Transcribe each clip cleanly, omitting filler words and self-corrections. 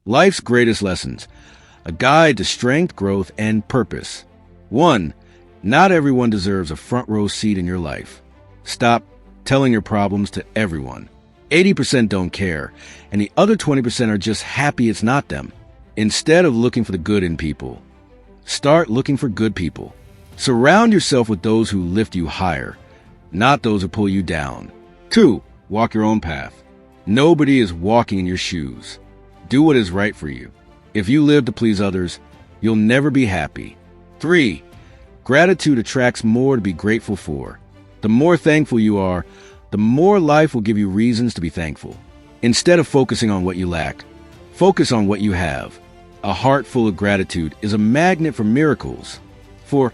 Life's greatest lessons. A guide to strength, growth, and purpose. 1. Not everyone deserves a front row seat in your life. Stop telling your problems to everyone. 80% don't care, and the other 20% are just happy it's not them. Instead of looking for the good in people, start looking for good people. Surround yourself with those who lift you higher, not those who pull you down. 2. Walk your own path. Nobody is walking in your shoes. Do what is right for you. If you live to please others, you'll never be happy. 3. Gratitude attracts more to be grateful for. The more thankful you are, the more life will give you reasons to be thankful. Instead of focusing on what you lack, focus on what you have. A heart full of gratitude is a magnet for miracles. For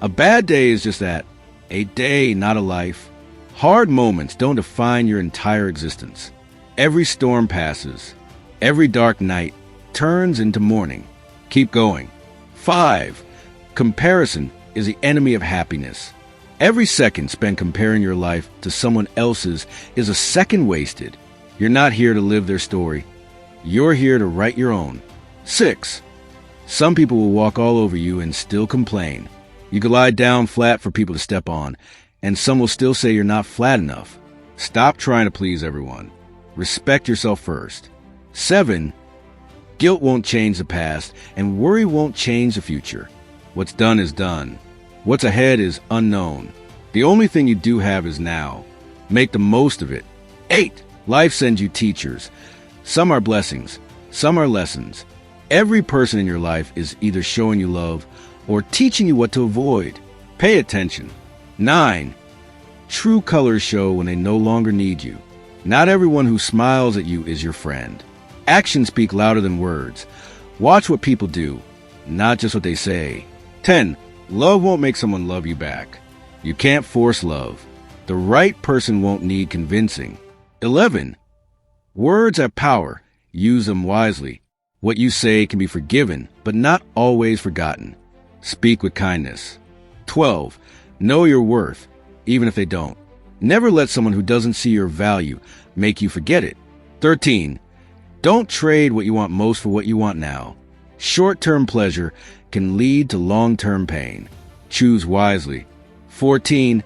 a bad day is just that, a day, not a life. Hard moments don't define your entire existence. Every storm passes. Every dark night turns into morning. Keep going. 5. Comparison is the enemy of happiness. Every second spent comparing your life to someone else's is a second wasted. You're not here to live their story. You're here to write your own. 6. Some people will walk all over you and still complain. You can lie down flat for people to step on, and some will still say you're not flat enough. Stop trying to please everyone. Respect yourself first. 7. Guilt won't change the past, and worry won't change the future. What's done is done. What's ahead is unknown. The only thing you do have is now. Make the most of it. 8. Life sends you teachers. Some are blessings. Some are lessons. Every person in your life is either showing you love or teaching you what to avoid. Pay attention. 9. True colors show when they no longer need you. Not everyone who smiles at you is your friend. Actions speak louder than words. Watch what people do, not just what they say. 10. Love won't make someone love you back. You can't force love. The right person won't need convincing. 11. Words have power. Use them wisely. What you say can be forgiven, but not always forgotten. Speak with kindness. 12. Know your worth, even if they don't. Never let someone who doesn't see your value make you forget it. 13. Don't trade what you want most for what you want now. Short-term pleasure can lead to long-term pain. Choose wisely. 14.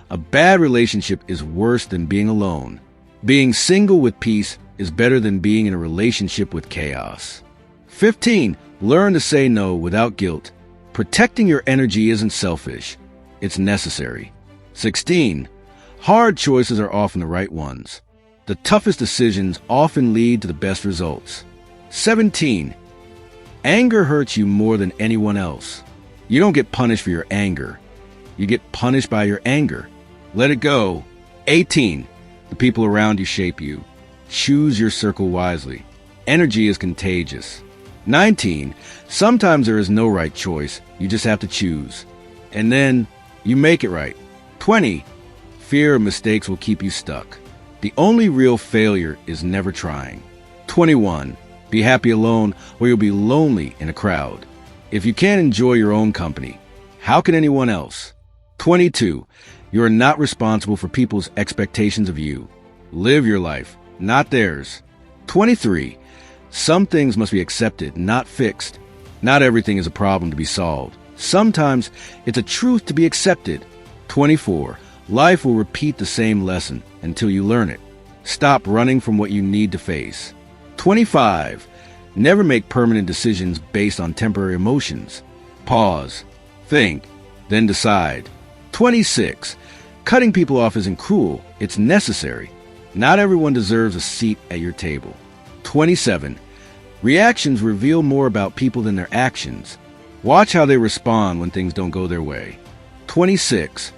A bad relationship is worse than being alone. Being single with peace is better than being in a relationship with chaos. 15. Learn to say no without guilt. Protecting your energy isn't selfish. It's necessary. 16. Hard choices are often the right ones. The toughest decisions often lead to the best results. 17. Anger hurts you more than anyone else. You don't get punished for your anger. You get punished by your anger. Let it go. 18. The people around you shape you. Choose your circle wisely. Energy is contagious. 19. Sometimes there is no right choice. You just have to choose. And then you make it right. 20. Fear of mistakes will keep you stuck. The only real failure is never trying. 21. Be happy alone, or you'll be lonely in a crowd. If you can't enjoy your own company, how can anyone else? 22. You are not responsible for people's expectations of you. Live your life, not theirs. 23. Some things must be accepted, not fixed. Not everything is a problem to be solved. Sometimes it's a truth to be accepted. 24. Life will repeat the same lesson until you learn it. Stop running from what you need to face. 25. Never make permanent decisions based on temporary emotions. Pause. Think. Then decide. 26. Cutting people off isn't cruel. It's necessary. Not everyone deserves a seat at your table. 27. Reactions reveal more about people than their actions. Watch how they respond when things don't go their way. 26.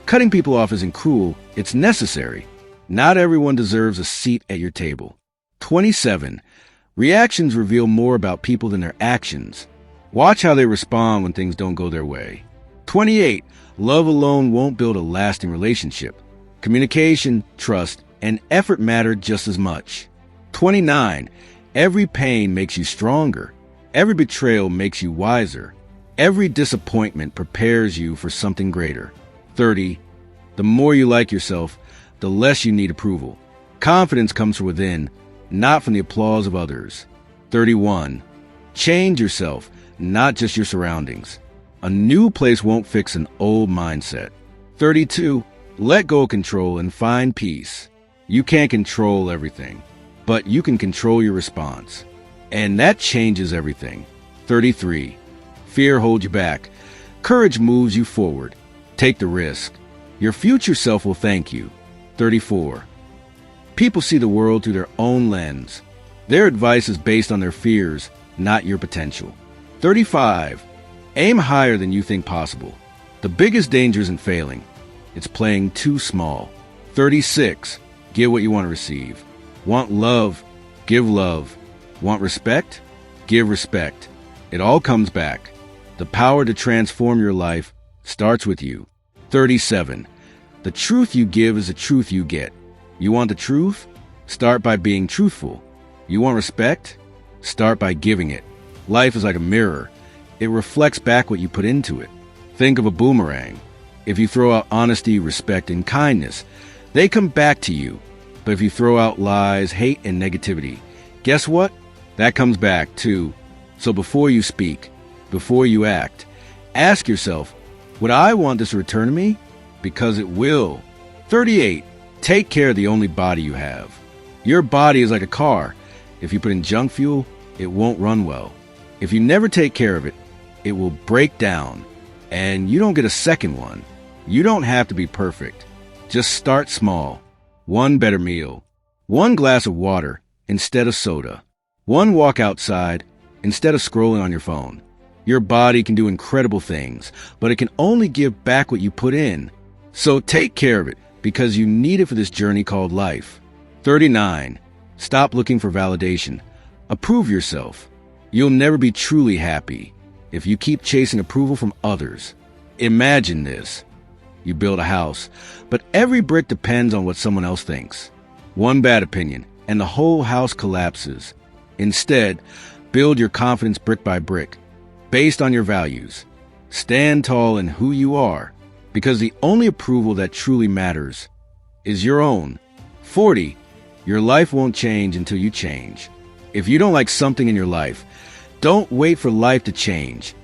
Cutting people off isn't cruel. It's necessary. Not everyone deserves a seat at your table. 27. Reactions reveal more about people than their actions. Watch how they respond when things don't go their way. 28. Love alone won't build a lasting relationship. Communication, trust, and effort matter just as much. 29. Every pain makes you stronger. Every betrayal makes you wiser. Every disappointment prepares you for something greater. 30. The more you like yourself, the less you need approval. Confidence comes from within, not from the applause of others. 31. Change yourself, not just your surroundings. A new place won't fix an old mindset. 32. Let go of control and find peace. You can't control everything, but you can control your response. And that changes everything. 33. Fear holds you back. Courage moves you forward. Take the risk. Your future self will thank you. 34. People see the world through their own lens. Their advice is based on their fears, not your potential. 35. Aim higher than you think possible. The biggest danger isn't failing. It's playing too small. 36. Give what you want to receive. Want love? Give love. Want respect? Give respect. It all comes back. The power to transform your life starts with you. 37. The truth you give is the truth you get. You want the truth? Start by being truthful. You want respect? Start by giving it. Life is like a mirror. It reflects back what you put into it. Think of a boomerang. If you throw out honesty, respect, and kindness, they come back to you. But if you throw out lies, hate, and negativity, guess what? That comes back too. So before you speak, before you act, ask yourself, would I want this to return to me? Because it will. 38. Take care of the only body you have. Your body is like a car. If you put in junk fuel, it won't run well. If you never take care of it, it will break down. And you don't get a second one. You don't have to be perfect. Just start small. One better meal. One glass of water instead of soda. One walk outside instead of scrolling on your phone. Your body can do incredible things, but it can only give back what you put in. So take care of it, because you need it for this journey called life. 39. Stop looking for validation. Approve yourself. You'll never be truly happy if you keep chasing approval from others. Imagine this. You build a house, but every brick depends on what someone else thinks. One bad opinion, and the whole house collapses. Instead, build your confidence brick by brick, based on your values. Stand tall in who you are, because the only approval that truly matters is your own. 40. Your life won't change until you change. If you don't like something in your life, don't wait for life to change.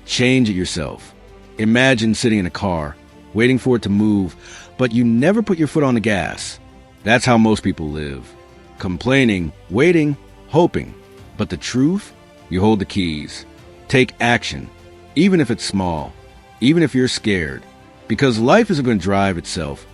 Change it yourself. Imagine sitting in a car, waiting for it to move, but you never put your foot on the gas. That's how most people live. Complaining, waiting, hoping. But the truth? You hold the keys. Take action, even if it's small, even if you're scared. Because life isn't going to drive itself.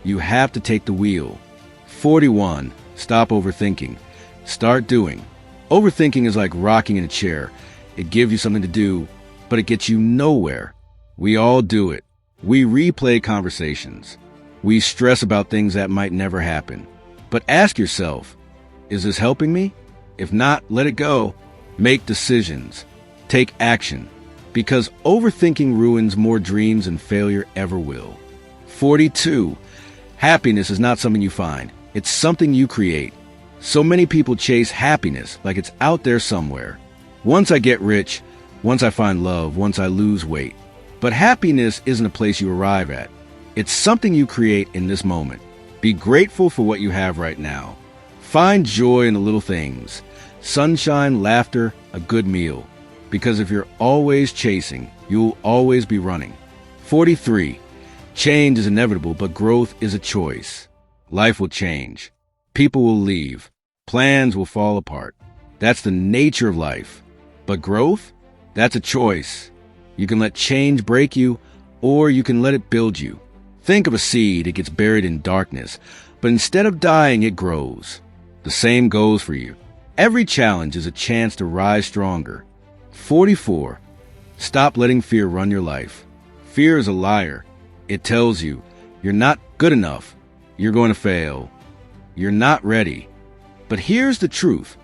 You have to take the wheel. 41. Stop overthinking. Start doing. Overthinking is like rocking in a chair. It gives you something to do, but it gets you nowhere. We all do it. We replay conversations. We stress about things that might never happen. But ask yourself, is this helping me? If not, let it go. Make decisions. Take action. Because overthinking ruins more dreams than failure ever will. 42. Happiness is not something you find. It's something you create. So many people chase happiness like it's out there somewhere. Once I get rich, once I find love, once I lose weight. But happiness isn't a place you arrive at. It's something you create in this moment. Be grateful for what you have right now. Find joy in the little things. Sunshine, laughter, a good meal. Because if you're always chasing, you'll always be running. 43. Change is inevitable, but growth is a choice. Life will change. People will leave. Plans will fall apart. That's the nature of life. But growth? That's a choice. You can let change break you, or you can let it build you. Think of a seed. It gets buried in darkness, but instead of dying, it grows. The same goes for you. Every challenge is a chance to rise stronger. 44. Stop letting fear run your life. Fear is a liar. It tells you you're not good enough. You're going to fail. You're not ready. But here's the truth.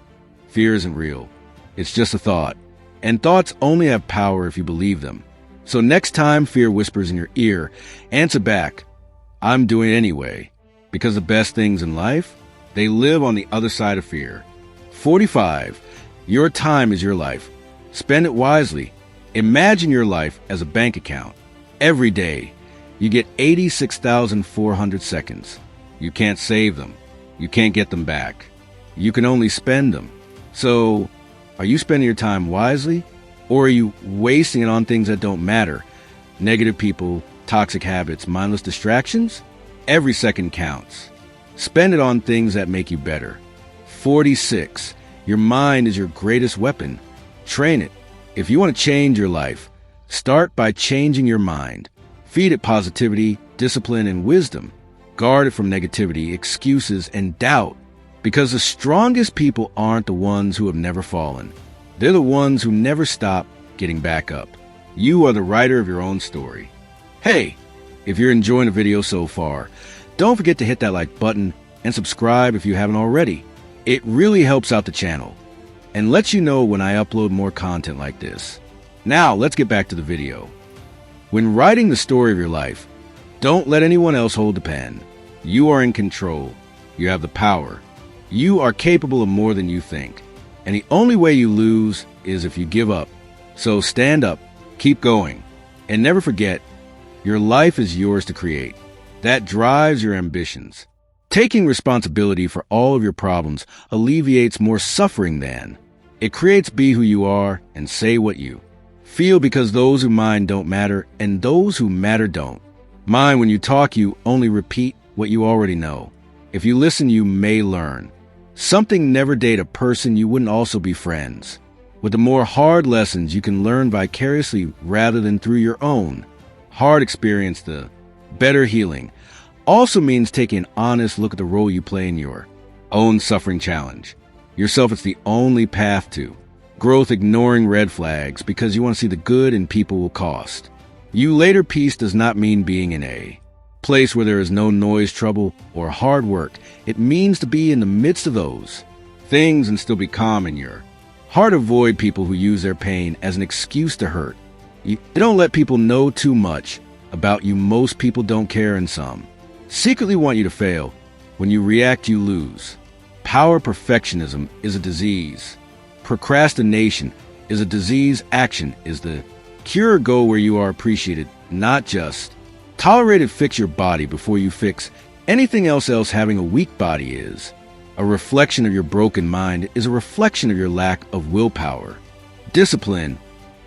Fear isn't real. It's just a thought. And thoughts only have power if you believe them. So next time fear whispers in your ear, answer back, I'm doing it anyway. Because the best things in life, they live on the other side of fear. 45. Your time is your life. Spend it wisely. Imagine your life as a bank account. Every day, you get 86,400 seconds. You can't save them. You can't get them back. You can only spend them. So, Are you spending your time wisely, or are you wasting it on things that don't matter? Negative people, toxic habits, mindless distractions? Every second counts. Spend it on things that make you better. 46. Your mind is your greatest weapon. Train it. If you want to change your life, start by changing your mind. Feed it positivity, discipline, and wisdom. Guard it from negativity, excuses, and doubt. Because the strongest people aren't the ones who have never fallen. They're the ones who never stop getting back up. You are the writer of your own story. Hey, if you're enjoying the video so far, don't forget to hit that like button and subscribe if you haven't already. It really helps out the channel and lets you know when I upload more content like this. Now, let's get back to the video. When writing the story of your life, don't let anyone else hold the pen. You are in control. You have the power. You are capable of more than you think. And the only way you lose is if you give up. So stand up, keep going, and never forget, your life is yours to create. That drives your ambitions. Taking responsibility for all of your problems alleviates more suffering than. It creates be who you are and say what you feel, because those who mind don't matter and those who matter don't. Mind, when you talk, you only repeat what you already know. If you listen, you may learn. Something, never date a person you wouldn't also be friends. With the more hard lessons, you can learn vicariously rather than through your own. Hard experience, the better healing. Also means taking an honest look at the role you play in your own suffering challenge. Yourself is the only path to growth, ignoring red flags because you want to see the good in people will cost. You later peace does not mean being in a place where there is no noise, trouble, or hard work. It means to be in the midst of those things and still be calm in your heart. Avoid people who use their pain as an excuse to hurt. You don't let people know too much about you. Most people don't care, and some secretly want you to fail. When you react, you lose. Power perfectionism is a disease. Procrastination is a disease. Action is the cure. Go where you are appreciated, not just tolerated. Fix your body before you fix anything else. Having a weak body is a reflection of your broken mind, is a reflection of your lack of willpower, discipline,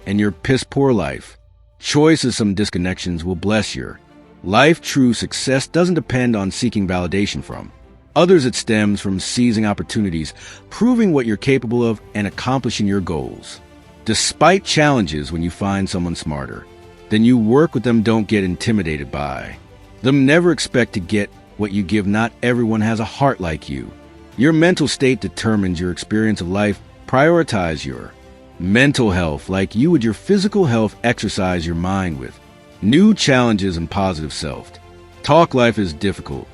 and your piss-poor life. Choices, some disconnections will bless your life. True success doesn't depend on seeking validation from others. It stems from seizing opportunities, proving what you're capable of, and accomplishing your goals. Despite challenges, when you find someone smarter, then you work with them. Don't get intimidated by them. Never expect to get what you give. Not everyone has a heart like you. Your mental state determines your experience of life. Prioritize your mental health like you would your physical health. Exercise your mind with new challenges and positive self-talk. Life is difficult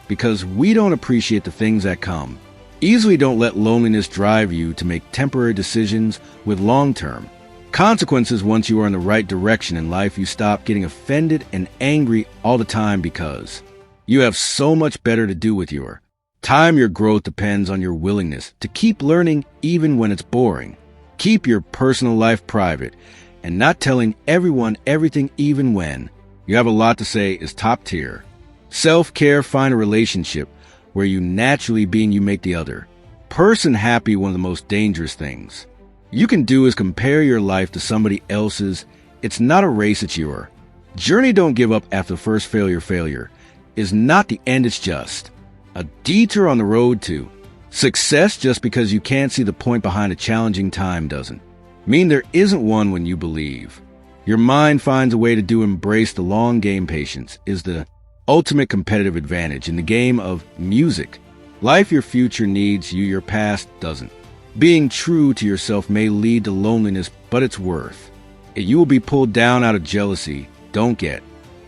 because we don't appreciate the things that come easily. Don't let loneliness drive you to make temporary decisions with long-term consequences. Once you are in the right direction in life, you stop getting offended and angry all the time because you have so much better to do with your time. Your growth depends on your willingness to keep learning even when it's boring. Keep your personal life private and not telling everyone everything, even when you have a lot to say, is top tier. Self-care. Find a relationship where you naturally being you make the other person happy. One of the most dangerous things you can do is compare your life to somebody else's. It's not a race, it's your journey. Don't give up after the first failure. Failure is not the end, it's just a detour on the road to success. Just because you can't see the point behind a challenging time doesn't mean there isn't one. When you believe your mind finds a way to do, embrace the long game. Patience is the ultimate competitive advantage in the game of music. Life, your future needs you, your past doesn't. Being true to yourself may lead to loneliness, but it's worth it. You will be pulled down out of jealousy. Don't get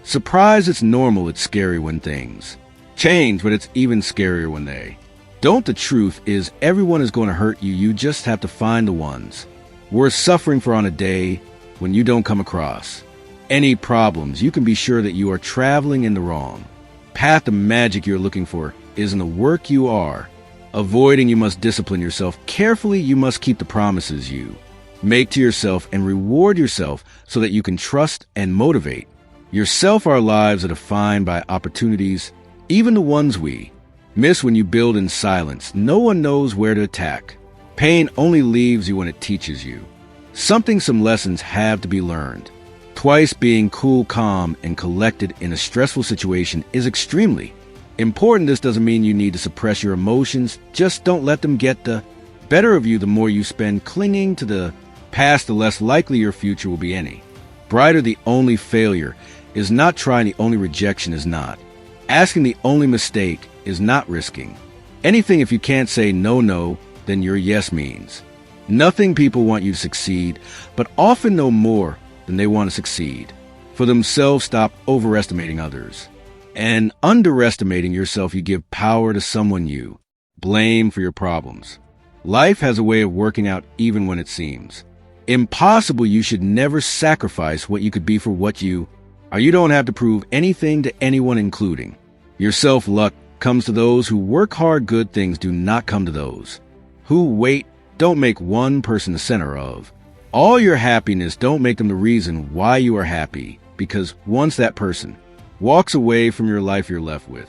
surprised. It's normal. It's scary when things change, but it's even scarier when they don't. The truth is, everyone is going to hurt you. You just have to find the ones worth suffering for. On a day when you don't come across any problems, you can be sure that you are traveling in the wrong path. The magic you're looking for is in the work you are avoiding. You must discipline yourself carefully. You must keep the promises you make to yourself and reward yourself so that you can trust and motivate yourself. Our lives are defined by opportunities, even the ones we miss. When you build in silence, no one knows where to attack. Pain only leaves you when it teaches you. Some lessons have to be learned. Twice being cool, calm, and collected in a stressful situation is extremely important. This doesn't mean you need to suppress your emotions. Just don't let them get the better of you. The more you spend clinging to the past, the less likely your future will be any brighter. The only failure is not trying. The only rejection is not asking. The only mistake is not risking anything. If you can't say no, then your yes means nothing. People want you to succeed, but often know more than they want to succeed for themselves. Stop overestimating others and underestimating yourself. You give power to someone you blame for your problems. Life has a way of working out even when it seems impossible. You should never sacrifice what you could be for what you are. You don't have to prove anything to anyone, including yourself. Luck comes to those who work hard. Good things do not come to those who wait. Don't make one person the center of all your happiness. Don't make them the reason why you are happy, because once that person walks away from your life, you're left with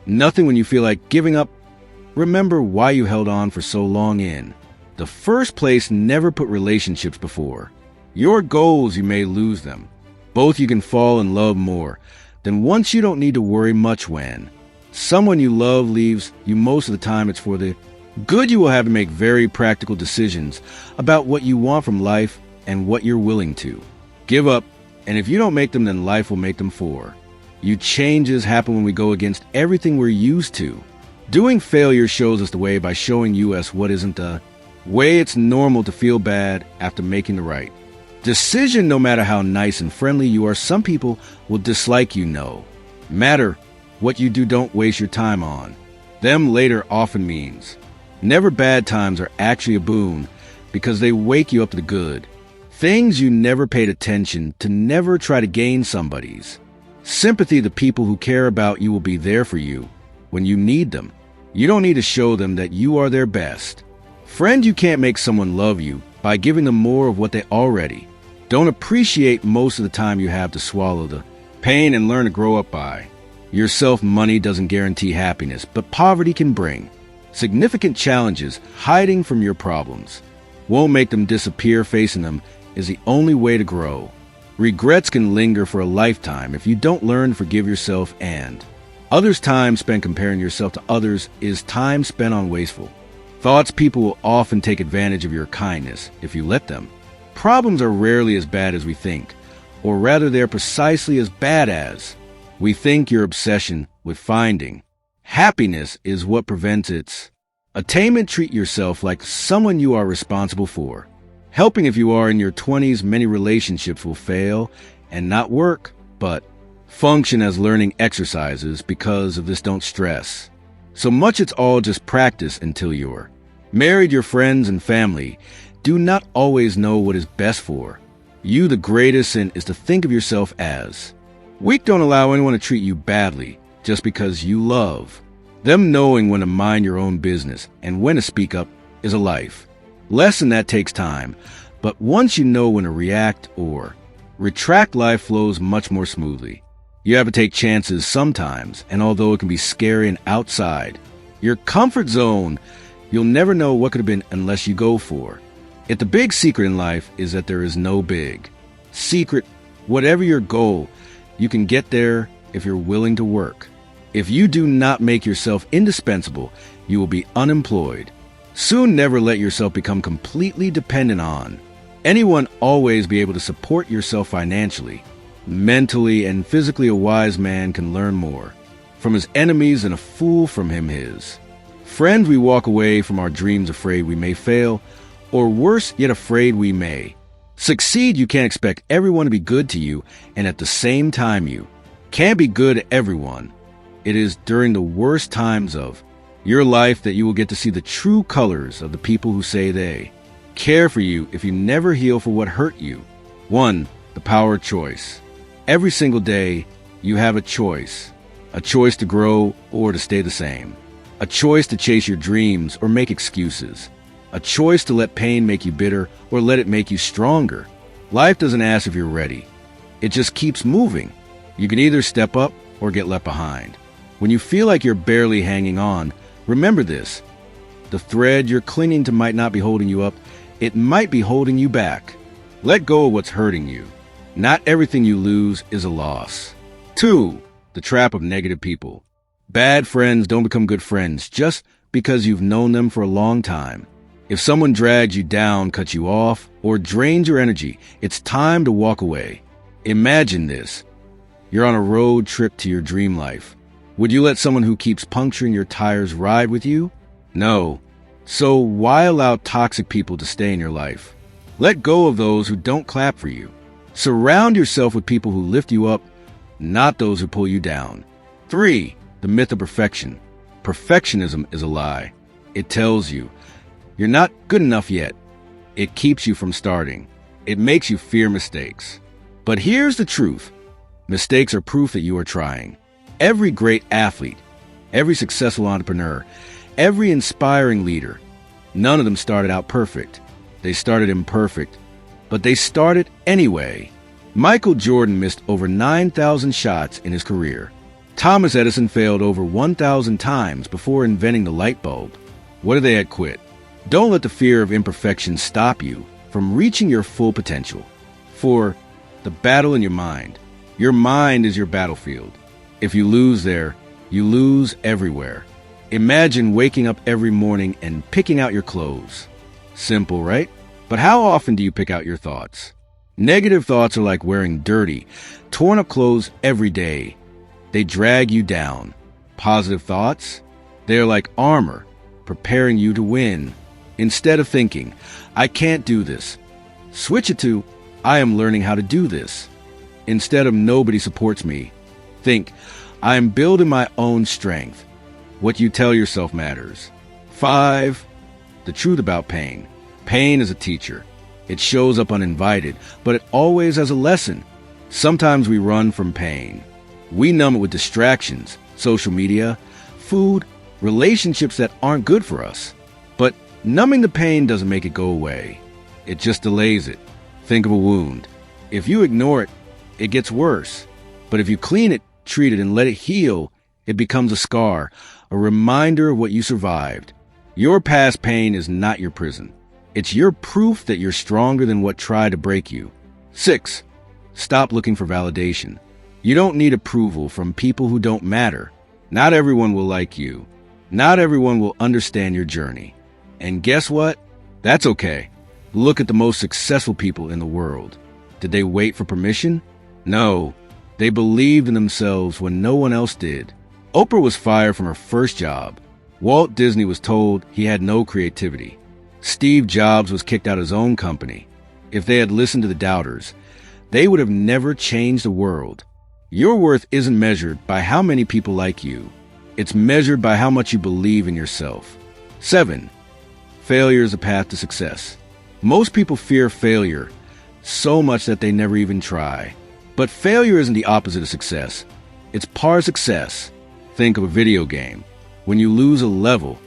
nothing. When you feel like giving up, remember why you held on for so long in the first place. Never put relationships before your goals. You may lose them both. You can fall in love more than once. You don't need to worry much when someone you love leaves you. Most of the time it's for the good. You will have to make very practical decisions about what you want from life and what you're willing to give up. And if you don't make them, then life will make them for you. Changes happen when we go against everything we're used to doing. Failure shows us the way by showing us what isn't the way. It's normal to feel bad after making the right decision. No matter how nice and friendly you are, some people will dislike you. No matter what you do, don't waste your time on them. Later often means never. Bad times are actually a boon because they wake you up to the good things you never paid attention to. Never try to gain somebody's sympathy. The people who care about you will be there for you when you need them. You don't need to show them that you are their best friend. You can't make someone love you by giving them more of what they already don't appreciate. Most of the time you have to swallow the pain and learn to grow up by yourself. Money doesn't guarantee happiness, but poverty can bring significant challenges. Hiding from your problems won't make them disappear. Facing them is the only way to grow. Regrets can linger for a lifetime if you don't learn to forgive yourself and others. Time spent comparing yourself to others is time spent on wasteful thoughts. People will often take advantage of your kindness if you let them. Problems are rarely as bad as we think, or rather they're precisely as bad as we think. Your obsession with finding happiness is what prevents its attainment. Treat yourself like someone you are responsible for helping. If you are in your 20s, many relationships will fail and not work, but function as learning exercises. Because of this, don't stress so much. It's all just practice until you're married. Your friends and family do not always know what is best for you. The greatest sin is to think of yourself as weak. Don't allow anyone to treat you badly just because you love them. Knowing when to mind your own business and when to speak up is a life lesson that takes time, but once you know when to react or retract, life flows much more smoothly. You have to take chances sometimes, and although it can be scary and outside your comfort zone, you'll never know what could have been unless you go for it. The big secret in life is that there is no big secret. Whatever your goal, you can get there if you're willing to work. If you do not make yourself indispensable, you will be unemployed soon. Never let yourself become completely dependent on anyone. Always be able to support yourself financially, mentally, and physically. A wise man can learn more from his enemies and a fool from his friends. We walk away from our dreams afraid we may fail, or worse yet, afraid we may succeed. You can't expect everyone to be good to you, and at the same time you can't be good to everyone. It is during the worst times of your life that you will get to see the true colors of the people who say they care for you. If you never heal for what hurt you. 1. The power of choice. Every single day you have a choice to grow or to stay the same, a choice to chase your dreams or make excuses, a choice to let pain make you bitter or let it make you stronger. Life doesn't ask if you're ready. It just keeps moving. You can either step up or get left behind. When you feel like you're barely hanging on, remember this. The thread you're clinging to might not be holding you up. It might be holding you back. Let go of what's hurting you. Not everything you lose is a loss. 2. The trap of negative people. Bad friends don't become good friends just because you've known them for a long time. If someone drags you down, cuts you off, or drains your energy, it's time to walk away. Imagine this. You're on a road trip to your dream life. Would you let someone who keeps puncturing your tires ride with you? No. So why allow toxic people to stay in your life? Let go of those who don't clap for you. Surround yourself with people who lift you up, not those who pull you down. 3. The myth of perfection. Perfectionism is a lie. It tells you you're not good enough yet. It keeps you from starting. It makes you fear mistakes. But here's the truth. Mistakes are proof that you are trying. Every great athlete, every successful entrepreneur, every inspiring leader, none of them started out perfect. They started imperfect, but they started anyway. Michael Jordan missed over 9,000 shots in his career. Thomas Edison failed over 1,000 times before inventing the light bulb. What if they had quit? Don't let the fear of imperfection stop you from reaching your full potential. 4. The battle in your mind. Your mind is your battlefield. If you lose there, you lose everywhere. Imagine waking up every morning and picking out your clothes. Simple, right? But how often do you pick out your thoughts? Negative thoughts are like wearing dirty, torn-up clothes every day. They drag you down. Positive thoughts? They are like armor, preparing you to win. Instead of thinking, I can't do this, switch it to, I am learning how to do this. Instead of nobody supports me, think, I am building my own strength. What you tell yourself matters. 5. The truth about pain. Pain is a teacher. It shows up uninvited, but it always has a lesson. Sometimes we run from pain. We numb it with distractions, social media, food, relationships that aren't good for us. But numbing the pain doesn't make it go away. It just delays it. Think of a wound. If you ignore it, it gets worse. But if you clean it, treat it, and let it heal, it becomes a scar, a reminder of what you survived. Your past pain is not your prison. It's your proof that you're stronger than what tried to break you. 6. Stop looking for validation. You don't need approval from people who don't matter. Not everyone will like you. Not everyone will understand your journey. And guess what? That's okay. Look at the most successful people in the world. Did they wait for permission? No. They believed in themselves when no one else did. Oprah was fired from her first job. Walt Disney was told he had no creativity. Steve Jobs was kicked out of his own company. If they had listened to the doubters, they would have never changed the world. Your worth isn't measured by how many people like you. It's measured by how much you believe in yourself. 7. Failure is a path to success. Most people fear failure so much that they never even try. But failure isn't the opposite of success. It's part of success. Think of a video game. When you lose a level,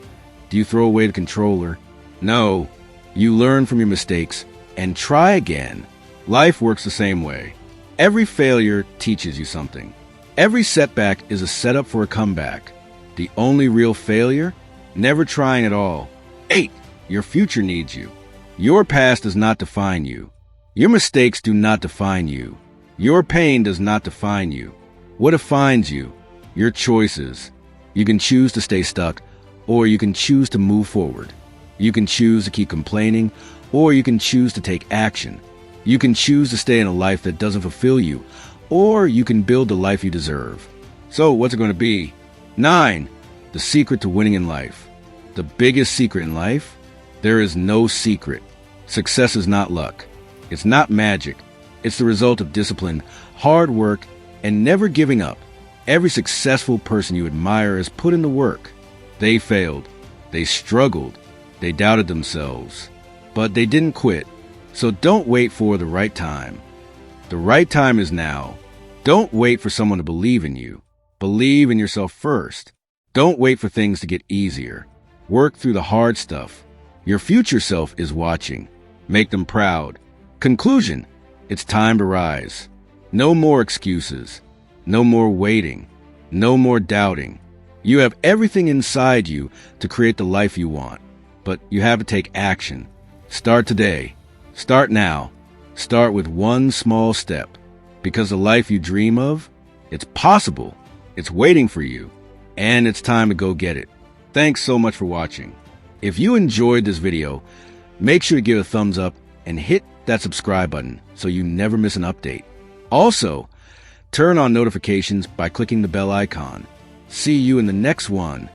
do you throw away the controller? No. You learn from your mistakes and try again. Life works the same way. Every failure teaches you something. Every setback is a setup for a comeback. The only real failure? Never trying at all. 8. Your future needs you. Your past does not define you. Your mistakes do not define you. Your pain does not define you. What defines you? Your choices. You can choose to stay stuck, or you can choose to move forward. You can choose to keep complaining, or you can choose to take action. You can choose to stay in a life that doesn't fulfill you, or you can build the life you deserve. So what's it going to be? 9. The secret to winning in life. The biggest secret in life? There is no secret. Success is not luck. It's not magic. It's the result of discipline, hard work, and never giving up. Every successful person you admire has put in the work. They failed. They struggled. They doubted themselves. But they didn't quit. So don't wait for the right time. The right time is now. Don't wait for someone to believe in you. Believe in yourself first. Don't wait for things to get easier. Work through the hard stuff. Your future self is watching. Make them proud. Conclusion: it's time to rise. No more excuses. No more waiting. No more doubting. You have everything inside you to create the life you want. but you have to take action. Start today. Start now. Start with one small step. Because the life you dream of, it's possible. It's waiting for you. And it's time to go get it. Thanks so much for watching. If you enjoyed this video, make sure to give it a thumbs up and hit that subscribe button so you never miss an update. Also, turn on notifications by clicking the bell icon. See you in the next one.